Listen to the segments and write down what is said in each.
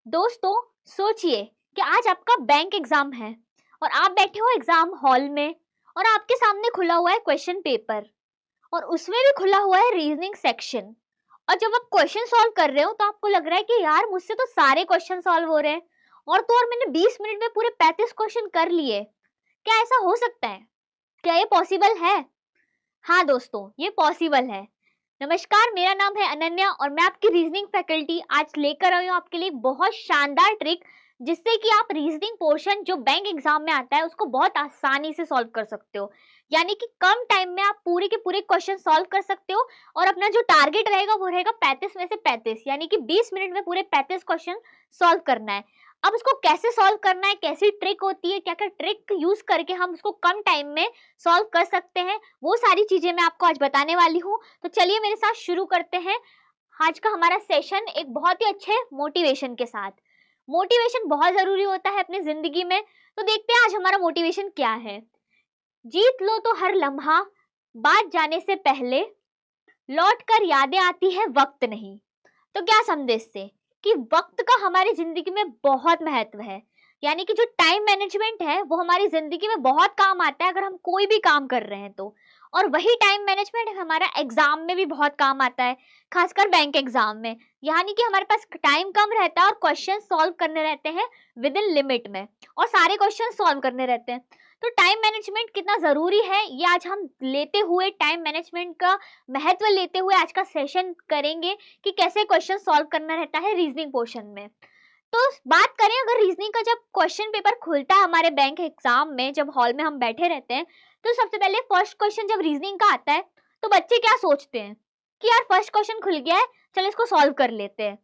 दोस्तों, सोचिए कि आज आपका बैंक एग्जाम है और आप बैठे हो एग्जाम हॉल में और आपके सामने खुला हुआ है क्वेश्चन पेपर और उसमें भी खुला हुआ है रीजनिंग सेक्शन। और जब आप क्वेश्चन सॉल्व कर रहे हो तो आपको लग रहा है कि यार मुझसे तो सारे क्वेश्चन सॉल्व हो रहे हैं और मैंने 20 मिनट में पूरे 35 क्वेश्चन कर लिए। क्या ऐसा हो सकता है? क्या ये पॉसिबल है? हाँ दोस्तों, ये पॉसिबल है। नमस्कार, मेरा नाम है अनन्या और मैं आपकी रीजनिंग फैकल्टी आज लेकर आई हूँ आपके लिए बहुत शानदार ट्रिक, जिससे कि आप रीजनिंग पोर्शन जो बैंक एग्जाम में आता है उसको बहुत आसानी से सॉल्व कर सकते हो। यानी कि कम टाइम में आप पूरे के पूरे क्वेश्चन सॉल्व कर सकते हो और अपना जो टारगेट रहेगा वो रहेगा 35 में से 35, यानी कि 20 मिनट में पूरे 35 क्वेश्चन सॉल्व करना है। अब उसको कैसे सॉल्व करना है, कैसी ट्रिक होती है, क्या क्या ट्रिक यूज करके हम उसको कम टाइम में सॉल्व कर सकते हैं, वो सारी चीजें मैं आपको आज बताने वाली हूँ। तो चलिए मेरे साथ शुरू करते हैं आज का हमारा सेशन एक बहुत ही अच्छे मोटिवेशन के साथ। मोटिवेशन बहुत जरूरी होता है अपनी जिंदगी में। तो देखते हैं आज हमारा मोटिवेशन क्या है। जीत लो तो हर लम्हा, बात जाने से पहले, लौट कर यादें आती है वक्त नहीं। तो क्या समझे इससे कि वक्त का हमारी जिंदगी में बहुत महत्व है। यानी कि जो टाइम मैनेजमेंट है वो हमारी जिंदगी में बहुत काम आता है अगर हम कोई भी काम कर रहे हैं तो। और वही टाइम मैनेजमेंट हमारा एग्जाम में भी बहुत काम आता है, खासकर बैंक एग्जाम में। यानी कि हमारे पास टाइम कम रहता है और क्वेश्चन सॉल्व करने रहते हैं विद इन लिमिट में, और सारे क्वेश्चन सॉल्व करने रहते हैं। तो टाइम मैनेजमेंट कितना जरूरी है ये आज हम लेते हुए, टाइम मैनेजमेंट का महत्व लेते हुए आज का सेशन करेंगे कि कैसे क्वेश्चन सॉल्व करना रहता है रीजनिंग पोर्शन में। तो बात करें अगर रीजनिंग का, जब क्वेश्चन पेपर खुलता है हमारे बैंक एग्जाम में, जब हॉल में हम बैठे रहते हैं, तो सबसे पहले फर्स्ट क्वेश्चन जब रीजनिंग का आता है तो बच्चे क्या सोचते हैं कि यार फर्स्ट क्वेश्चन खुल गया है, चलो इसको सॉल्व कर लेते हैं।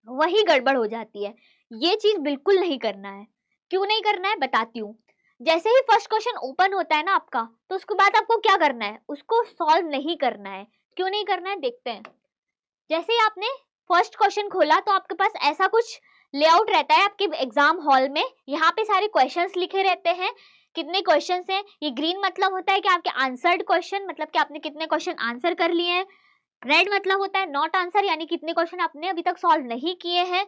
वही गड़बड़ हो जाती है। ये चीज बिल्कुल नहीं करना है। क्यों नहीं करना है बताती हूँ। जैसे ही फर्स्ट क्वेश्चन ओपन होता है ना आपका, तो उसके बाद आपको क्या करना है, उसको सॉल्व नहीं करना है। क्यों नहीं करना है देखते हैं। जैसे ही आपने फर्स्ट क्वेश्चन खोला तो आपके पास ऐसा कुछ लेआउट रहता है आपके एग्जाम हॉल में। यहाँ पे सारे क्वेश्चंस लिखे रहते हैं, कितने क्वेश्चंस हैं। ये ग्रीन मतलब होता है कि आपके आंसर्ड क्वेश्चन, मतलब कि आपने कितने क्वेश्चन आंसर कर लिए हैं। रेड मतलब होता है नॉट आंसर, यानी कितने क्वेश्चन आपने अभी तक सॉल्व नहीं किए हैं।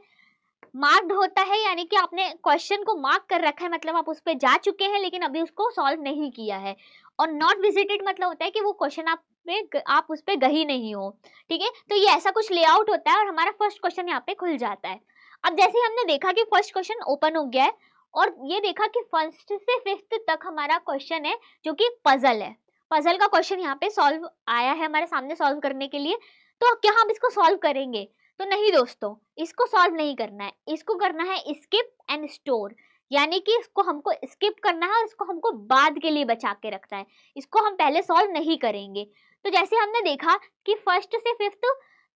मार्क्ड होता है यानी कि आपने क्वेश्चन को मार्क कर रखा है, मतलब आप उस पर जा चुके हैं लेकिन अभी उसको सॉल्व नहीं किया है। और नॉट विजिटेड मतलब होता है कि वो क्वेश्चन आप उस पर गई नहीं हो। ठीक है, तो ये ऐसा कुछ लेआउट होता है और हमारा फर्स्ट क्वेश्चन यहाँ पे खुल जाता है। अब जैसे ही हमने देखा कि फर्स्ट क्वेश्चन ओपन हो गया है और ये देखा कि फर्स्ट से फिफ्थ तक हमारा क्वेश्चन है जो कि पजल है। पजल का क्वेश्चन यहाँ पे सॉल्व आया है हमारे सामने सॉल्व करने के लिए। तो क्या हम इसको सॉल्व करेंगे? तो नहीं दोस्तों, इसको सॉल्व नहीं करना है, इसको करना है स्किप एंड स्टोर। यानी कि इसको हमको स्किप करना है और इसको हमको बाद के लिए बचा के रखना है। इसको हम पहले सॉल्व नहीं करेंगे। तो जैसे हमने देखा कि फर्स्ट से फिफ्थ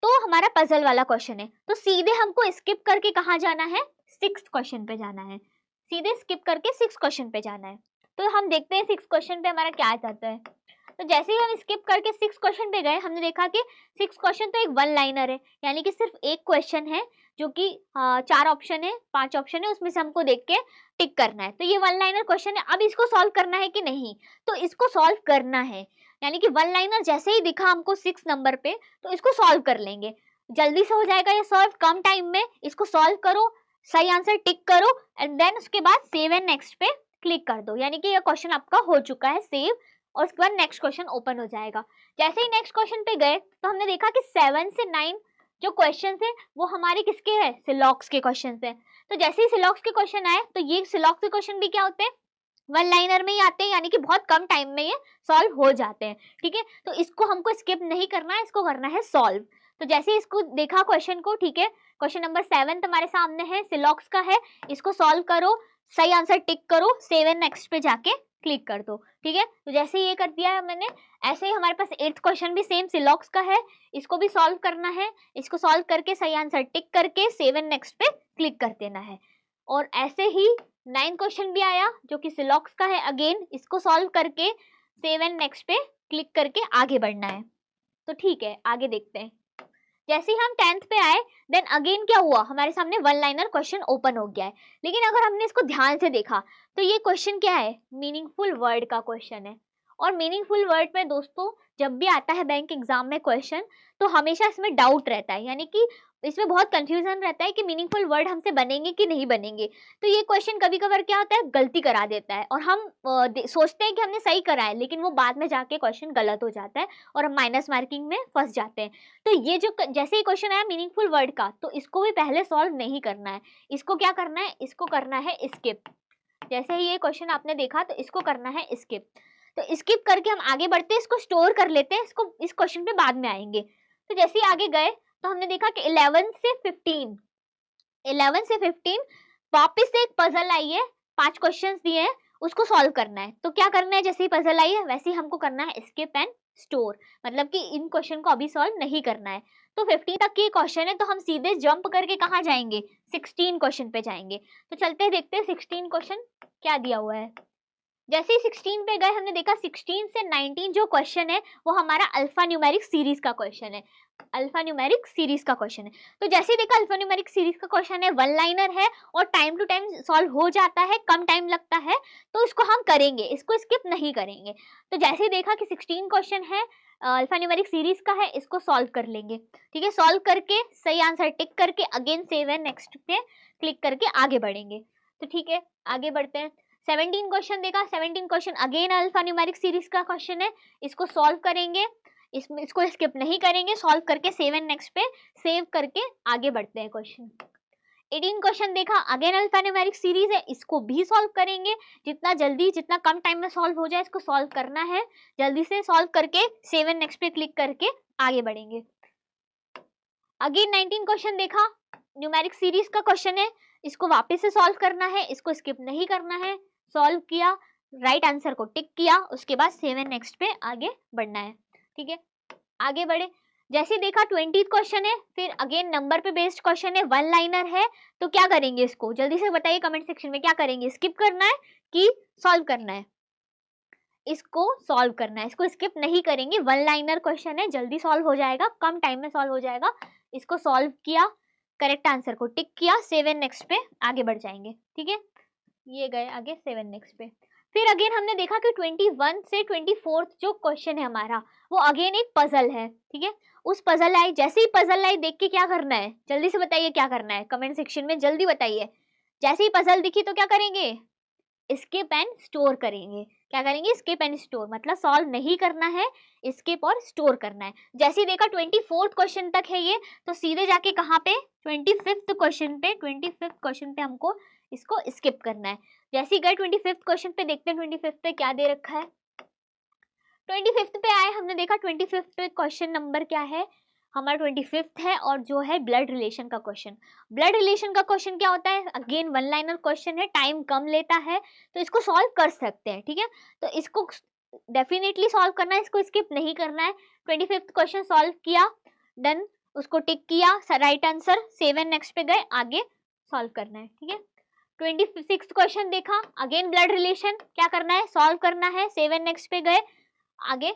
तो हमारा पजल वाला क्वेश्चन है, तो सीधे हमको स्किप करके कहाँ जाना है, सिक्स्थ क्वेश्चन पे जाना है। सीधे स्किप करके सिक्स क्वेश्चन पे जाना है। तो हम देखते हैं सिक्स क्वेश्चन पे हमारा क्या आ जाता है। तो जैसे ही हम स्किप करके सिक्स क्वेश्चन पे गए, हमने देखा कि सिक्स क्वेश्चन तो एक वन लाइनर है, यानी कि सिर्फ एक क्वेश्चन है जो कि चार ऑप्शन है, पांच ऑप्शन है, उसमें से हमको देख के टिक करना है। तो ये वन लाइनर क्वेश्चन है। अब इसको सॉल्व करना है कि नहीं? तो इसको सॉल्व करना है। यानी कि वन लाइनर जैसे ही दिखा हमको सिक्स नंबर पे, तो इसको सॉल्व कर लेंगे। जल्दी से हो जाएगा ये सॉल्व, कम टाइम में। इसको सॉल्व करो, सही आंसर टिक करो एंड देन उसके बाद सेव एंड नेक्स्ट पे क्लिक कर दो। यानी कि ये क्वेश्चन आपका हो चुका है सेव और उसके बाद नेक्स्ट क्वेश्चन ओपन हो जाएगा। जैसे ही नेक्स्ट क्वेश्चन पे गए तो हमने देखा कि 7 से 9 जो क्वेश्चन है वो हमारे किसके हैं, सिलॉक्स के क्वेश्चन है। तो जैसे ही सिलॉक्स के क्वेश्चन आए तो ये सिलॉक्स के क्वेश्चन भी क्या होते हैं, वन लाइनर में ही आते हैं, यानी कि बहुत कम टाइम में ये सॉल्व हो जाते हैं। ठीक है, तो इसको हमको स्किप नहीं करना है, इसको करना है सॉल्व। तो जैसे इसको देखा क्वेश्चन को, ठीक है, क्वेश्चन नंबर 7 हमारे सामने है, सिलॉक्स का है। इसको सॉल्व करो, सही आंसर टिक करो, सेव एंड नेक्स्ट पे जाके क्लिक कर दो। ठीक है, तो जैसे ये कर दिया है मैंने, ऐसे ही हमारे पास 8th क्वेश्चन भी सेम सिलॉक्स का है। इसको भी सॉल्व करना है। इसको सॉल्व करके सही आंसर टिक करके सेव एंड नेक्स्ट पे क्लिक कर देना है। और ऐसे ही 9th क्वेश्चन भी आया जो कि सिलॉक्स का है। अगेन इसको सॉल्व करके सेव एंड नेक्स्ट पे क्लिक करके आगे बढ़ना है। तो ठीक है, आगे देखते हैं। जैसे ही हम 10th पे आए, देन अगेन क्या हुआ, हमारे सामने वन लाइनर क्वेश्चन ओपन हो गया है। लेकिन अगर हमने इसको ध्यान से देखा तो ये क्वेश्चन क्या है, मीनिंगफुल वर्ड का क्वेश्चन है। और मीनिंगफुल वर्ड में दोस्तों जब भी आता है बैंक एग्जाम में क्वेश्चन, तो हमेशा इसमें डाउट रहता है। यानी कि इसमें बहुत कंफ्यूजन रहता है कि मीनिंगफुल वर्ड हमसे बनेंगे कि नहीं बनेंगे। तो ये क्वेश्चन कभी कभार क्या होता है, गलती करा देता है और हम सोचते हैं कि हमने सही करा है, लेकिन वो बाद में जाके क्वेश्चन गलत हो जाता है और हम माइनस मार्किंग में फंस जाते हैं। तो ये जो जैसे ही क्वेश्चन आया मीनिंगफुल वर्ड का, तो इसको भी पहले सॉल्व नहीं करना है। इसको क्या करना है, इसको करना है स्किप। जैसे ही ये क्वेश्चन आपने देखा तो इसको करना है स्किप। तो स्किप करके हम आगे बढ़ते हैं, इसको स्टोर कर लेते हैं, इसको इस क्वेश्चन पे बाद में आएंगे। तो जैसे ही आगे गए तो हमने देखा कि 11 से 15 वापस से एक पजल आई है, 5 क्वेश्चंस दिए हैं, उसको सॉल्व करना है। तो क्या करना है, जैसे ही पजल आई है वैसे ही हमको करना है स्किप एंड स्टोर, मतलब कि इन क्वेश्चन को अभी सॉल्व नहीं करना है। तो 15 तक की क्वेश्चन है, तो हम सीधे जंप करके कहाँ जाएंगे, 16 क्वेश्चन पे जाएंगे। तो चलते हैं, देखते हैं 16 क्वेश्चन क्या दिया हुआ है। जैसे ही 16 पे गए, हमने देखा 16 से 19 जो क्वेश्चन है वो हमारा अल्फा न्यूमेरिक सीरीज का क्वेश्चन है। अल्फा न्यूमेरिक सीरीज का क्वेश्चन है। तो जैसे ही देखा अल्फा न्यूमेरिक सीरीज का क्वेश्चन है, वन लाइनर है और टाइम टू टाइम सॉल्व हो जाता है, कम टाइम लगता है, तो इसको हम करेंगे, इसको स्किप नहीं करेंगे। तो जैसे ही देखा कि 16 क्वेश्चन है, अल्फा न्यूमेरिक सीरीज का है, इसको सॉल्व कर लेंगे। ठीक है, सॉल्व करके सही आंसर टिक करके अगेन सेव एंड नेक्स्ट पे क्लिक करके आगे बढ़ेंगे। तो ठीक है, आगे बढ़ते हैं। 17 क्वेश्चन देखा, 17 question again alpha numeric series का क्वेश्चन है, इसको सॉल्व करेंगे, इसको स्किप नहीं करेंगे, सॉल्व करके सेव एंड नेक्स्ट पे सेव करके आगे बढ़ते हैं क्वेश्चन। 18 क्वेश्चन देखा, अगेन अल्फा न्यूमेरिक सीरीज है, इसको भी सॉल्व करेंगे, जितना जल्दी जितना कम टाइम में सॉल्व हो जाए इसको सॉल्व करना है, जल्दी से सॉल्व करके सेव एंड नेक्स्ट पे क्लिक करके आगे बढ़ेंगे। अगेन 19 क्वेश्चन देखा, न्यूमेरिक सीरीज का क्वेश्चन है, इसको वापस से सॉल्व करना है, इसको स्किप नहीं करना है, सॉल्व किया, राइट आंसर को टिक किया, उसके बाद सेव एंड नेक्स्ट पे आगे बढ़ना है। ठीक है, आगे बढ़े। जैसे देखा 20 क्वेश्चन है, फिर अगेन नंबर पे बेस्ड क्वेश्चन है, वन लाइनर है, तो क्या करेंगे, इसको जल्दी से बताइए कमेंट सेक्शन में, क्या करेंगे, स्किप करना है कि सॉल्व करना है। इसको सॉल्व करना है, इसको स्किप नहीं करेंगे, वन लाइनर क्वेश्चन है, जल्दी सॉल्व हो जाएगा, कम टाइम में सॉल्व हो जाएगा। इसको सॉल्व किया, करेक्ट आंसर को टिक किया, सेव एंड नेक्स्ट पे आगे बढ़ जाएंगे। ठीक है, ये गए आगे सेव एंड नेक्स्ट पे। फिर अगेन हमने देखा कि 21 से 24 जो क्वेश्चन है हमारा, वो अगेन एक पजल है। ठीक है, उस पजल आई, जैसे ही पजल आई देख के क्या करना है, जल्दी से बताइए क्या करना है, कमेंट सेक्शन में जल्दी बताइए। जैसे ही पजल दिखी तो क्या करेंगे, स्किप एंड स्टोर करेंगे। क्या करेंगे, स्किप एंड स्टोर, मतलब सॉल्व नहीं करना है, स्किप और स्टोर करना है। जैसे ही देखा 24th क्वेश्चन तक है ये, तो सीधे जाके कहाँ पे, 25th क्वेश्चन पे, 25th क्वेश्चन पे हमको इसको स्किप करना है। जैसे ही गए 25th क्वेश्चन पे, देखते हैं 25th पे क्या दे रखा है। 25th पे आए, हमने देखा 25th पे क्वेश्चन नंबर क्या है हमारा, 25th है, और जो है ब्लड रिलेशन का क्वेश्चन। ब्लड रिलेशन का क्वेश्चन क्या होता है, अगेन वन लाइनर क्वेश्चन है, टाइम कम लेता है, तो इसको सॉल्व कर सकते हैं। ठीक है, तो इसको डेफिनेटली सॉल्व करना है, इसको स्किप नहीं करना है। 25th क्वेश्चन सॉल्व किया, डन, उसको टिक किया, right answer, save and next पे गए, आगे सॉल्व करना है। ठीक है, 26th क्वेश्चन देखा, अगेन ब्लड रिलेशन, क्या करना है, सॉल्व करना है, सेव एंड नेक्स्ट पे गए, आगे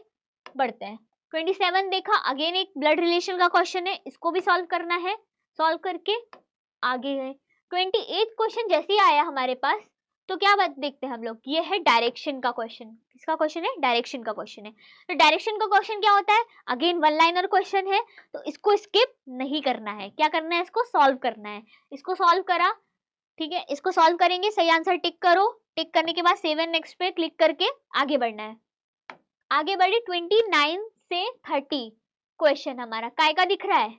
बढ़ते हैं। 27 देखा, अगेन एक ब्लड रिलेशन का क्वेश्चन है, इसको भी सॉल्व करना है, सॉल्व करके आगे गए। 28 क्वेश्चन जैसे ही आया हमारे पास, तो क्या बात देखते हैं हम लोग, ये है डायरेक्शन का क्वेश्चन। किसका क्वेश्चन है, डायरेक्शन का क्वेश्चन है। तो डायरेक्शन का क्वेश्चन क्या होता है, अगेन वन लाइनर क्वेश्चन है, तो इसको स्किप नहीं करना है, क्या करना है, इसको सॉल्व करना है। इसको सॉल्व करा, ठीक है, इसको सॉल्व करेंगे, सही आंसर टिक करो, टिक करने के बाद सेव एंड नेक्स्ट पे क्लिक करके आगे बढ़ना है। आगे बढ़े, 29 से 30 क्वेश्चन हमारा काय का दिख रहा है,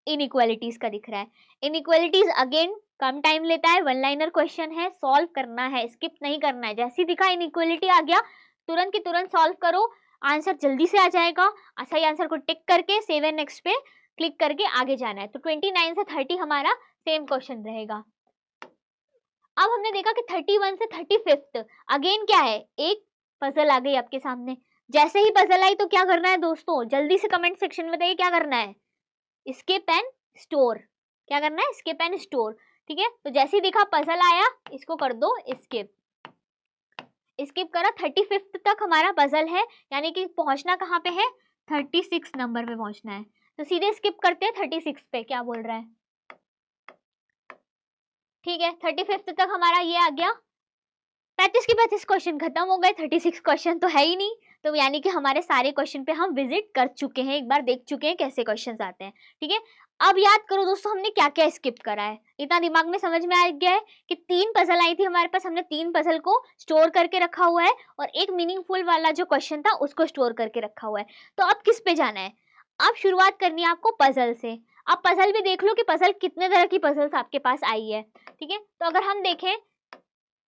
इनइक्वालिटीज का दिख रहा है। इनइक्वालिटीज अगेन कम टाइम लेता है, वन लाइनर क्वेश्चन है, सॉल्व करना है, स्किप नहीं करना है। जैसे ही दिखा इनइक्वालिटी आ गया, तुरंत की तुरंत सॉल्व करो, आंसर जल्दी से आ जाएगा। सही आंसर को टिक करके सेव एंड नेक्स्ट पे क्लिक करके आगे जाना है। तो 29 से 30 हमारा सेम क्वेश्चन रहेगा। अब हमने देखा कि 31 से 35 अगेन क्या है, एक पजल आ गई आपके सामने। जैसे ही पजल आई तो क्या करना है दोस्तों, जल्दी से कमेंट सेक्शन में बताइए क्या करना है, स्किप एंड स्टोर। क्या करना है, स्किप एंड स्टोर। ठीक है, तो जैसे ही दिखा पजल आया, इसको कर दो स्किप। स्किप करा, 35 तक हमारा पजल है, यानी कि पहुंचना कहाँ पे है, 36 नंबर पे पहुंचना है। तो सीधे स्किप करते हैं 36 पे, क्या बोल रहा है। ठीक है, 35 तक हमारा ये आ गया। 35 के 35 क्वेश्चन खत्म हो गए, 36 क्वेश्चन तो है ही नहीं, तो यानी कि हमारे सारे क्वेश्चन पे हम विजिट कर चुके हैं, एक बार देख चुके हैं कैसे क्वेश्चंस आते हैं। ठीक है, अब याद करो दोस्तों हमने क्या क्या स्किप करा है। इतना दिमाग में समझ में आ गया है कि 3 पजल आई थी हमारे पास, हमने 3 पजल को स्टोर करके रखा हुआ है और एक मीनिंगफुल वाला जो क्वेश्चन था उसको स्टोर करके रखा हुआ है। तो अब किस पे जाना है? अब शुरुआत करनी है आपको पजल से। आप पजल भी देख लो कि पजल कितने तरह की पजल्स आपके पास आई है। ठीक है, तो अगर हम देखें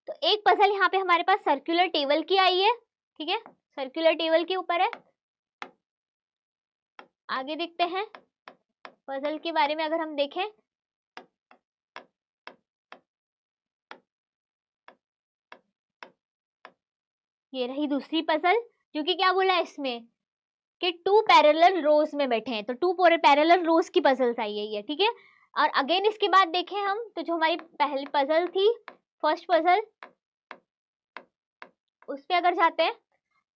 तो एक पजल यहाँ पे हमारे पास सर्कुलर टेबल की आई है। ठीक है, सर्कुलर टेबल के ऊपर है। आगे देखते हैं पजल के बारे में। अगर हम देखें ये रही दूसरी पजल, जो कि क्या बोला है इसमें कि 2 पैरेलल रोज में बैठे हैं, तो 2 पैरेलल रोज की पजल्स आई है ये। ठीक है, और अगेन इसके बाद देखें हम तो जो हमारी पहली पजल थी, फर्स्ट पजल, उस पे अगर जाते हैं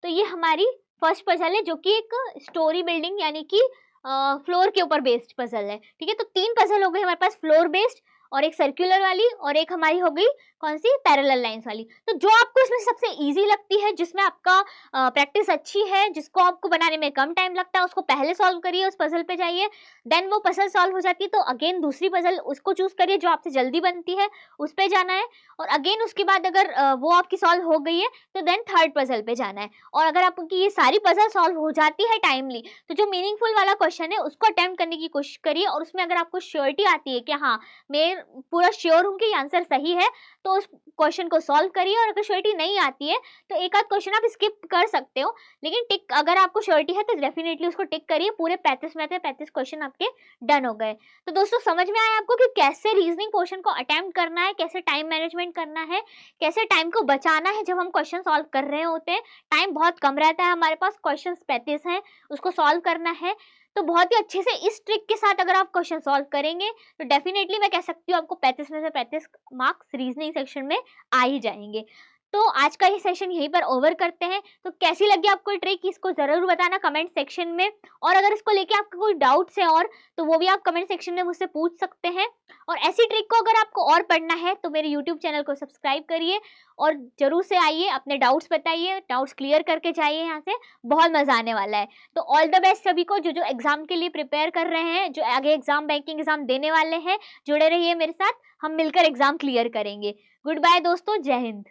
तो ये हमारी फर्स्ट पजल है जो कि एक स्टोरी बिल्डिंग यानी कि फ्लोर के ऊपर बेस्ड पजल है। ठीक है, तो 3 पजल हो गई हमारे पास, फ्लोर बेस्ड और एक सर्कुलर वाली और एक हमारी हो गई कौन सी, पैरेलल लाइंस वाली। तो जो आपको इसमें सबसे इजी लगती है, जिसमें आपका प्रैक्टिस अच्छी है, जिसको आपको बनाने में कम टाइम लगता है, उसको पहले सॉल्व करिए, उस पजल पे जाइए। देन वो पजल सॉल्व हो जाती है तो अगेन दूसरी पजल उसको चूज करिए जो आपसे जल्दी बनती है, उस पे जाना है। और अगेन उसके बाद अगर वो आपकी सॉल्व हो गई है तो देन थर्ड पजल पे जाना है। और अगर आपकी ये सारी पजल सॉल्व हो जाती है टाइमली तो जो मीनिंगफुल वाला क्वेश्चन है उसको अटेम्प्ट करने की कोशिश करिए। और उसमें अगर आपको श्योरिटी आती है कि हाँ मैं पूरा श्योर हूँ कि ये आंसर सही है, तो उस क्वेश्चन को सॉल्व करिए। और अगर श्योरिटी नहीं आती है तो एक आध क्वेश्चन आप स्किप कर सकते हो, लेकिन टिक अगर आपको श्योरिटी है तो डेफिनेटली उसको टिक करिए। पूरे 35 में से 35 क्वेश्चन आपके डन हो गए। तो दोस्तों समझ में आया आपको कि कैसे रीजनिंग पोर्शन को अटेम्प्ट करना है, कैसे टाइम मैनेजमेंट करना है, कैसे टाइम को बचाना है जब हम क्वेश्चन सॉल्व कर रहे होते हैं। टाइम बहुत कम रहता है हमारे पास, क्वेश्चन 35 हैं, उसको सॉल्व करना है। तो बहुत ही अच्छे से इस ट्रिक के साथ अगर आप क्वेश्चन सॉल्व करेंगे तो डेफिनेटली मैं कह सकती हूँ आपको 35 में से 35 मार्क्स रीजनिंग सेक्शन में आ ही जाएंगे। तो आज का ये सेशन यहीं पर ओवर करते हैं। तो कैसी लगी आपको ये ट्रिक, इसको जरूर बताना कमेंट सेक्शन में। और अगर इसको लेके आपका कोई डाउट्स है और तो वो भी आप कमेंट सेक्शन में मुझसे पूछ सकते हैं। और ऐसी ट्रिक को अगर आपको और पढ़ना है तो मेरे यूट्यूब चैनल को सब्सक्राइब करिए और जरूर से आइए, अपने डाउट्स बताइए, डाउट्स क्लियर करके जाइए यहाँ से, बहुत मजा आने वाला है। तो ऑल द बेस्ट सभी को जो जो एग्जाम के लिए प्रिपेयर कर रहे हैं, जो आगे एग्जाम बैंकिंग एग्जाम देने वाले हैं, जुड़े रहिए मेरे साथ, हम मिलकर एग्जाम क्लियर करेंगे। गुड बाय दोस्तों, जय हिंद।